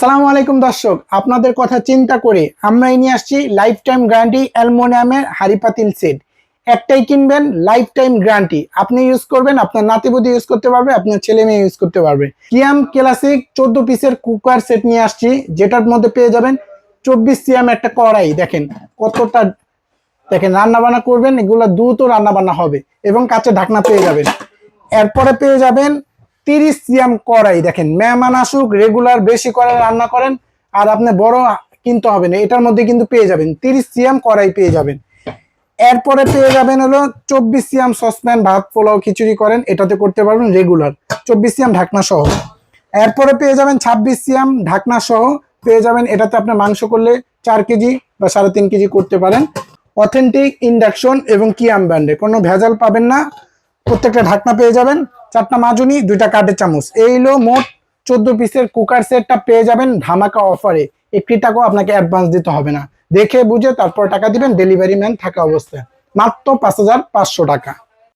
আসসালামু আলাইকুম দর্শক, আপনাদের কথা চিন্তা করে আমরা নিয়ে আসছি লাইফ টাইম গ্যারান্টি অ্যালুমিনিয়ামের হাঁড়ি পাতিল সেট। একটাই কিনবেন, লাইফ টাইম গ্যারান্টি। আপনি ইউজ করবেন, আপনার নাতিপুতি ইউজ করতে পারবে, আপনার ছেলে মেয়ে ইউজ করতে পারবে। কিয়াম ক্লাসিক 14 পিসের কুকার সেট নিয়ে আসছি, যেটার মধ্যে পেয়ে যাবেন 24 সিএম একটা কড়াই। দেখেন কতটা, দেখেন রান্না বান্না করবেন, এগুলো দ্রুত রান্না বান্না হবে এবং কাঁচের ঢাকনা পেয়ে যাবেন। এরপরে পেয়ে যাবেন 30 সিএম কড়াই। দেখেন মেহমান আসুক, রেগুলার বেশি করে রান্না করেন আর আপনি বড় কিনতে হবে না, এটার মধ্যে কিন্তু পেয়ে যাবেন 30 সিএম কড়াই পেয়ে যাবেন। এরপরে পেয়ে যাবেন হলো 24 সিএম সসপ্যান, ভাত পোলাও খিচুড়ি করেন, এটাতে করতে পারবেন রেগুলার, 24 সিএম ঢাকনা সহ। এরপরে পেয়ে যাবেন 26 সিএম ঢাকনা সহ পেয়ে যাবেন, এটাতে আপনি মাংস করলে 4 কেজি বা 3.5 কেজি করতে পারেন। অথেন্টিক ইন্ডাকশন এবং কিয়াম ব্র্যান্ডে, কোনো ভেজাল পাবেন না। প্রত্যেকটা ঢাকনা পেয়ে যাবেন, 4টা মাজুনি, 2টা কাঠের চামচ। এই হলো মোট 14 পিসের কুকার সেটটা পেয়ে যাবেন ধামাকা অফারে। 1 টাকাও আপনাকে অ্যাডভান্স দিতে হবে না, দেখে বুঝে তারপর টাকা দিবেন, ডেলিভারি ম্যান থাকা অবস্থায় মাত্র 5,500 টাকা।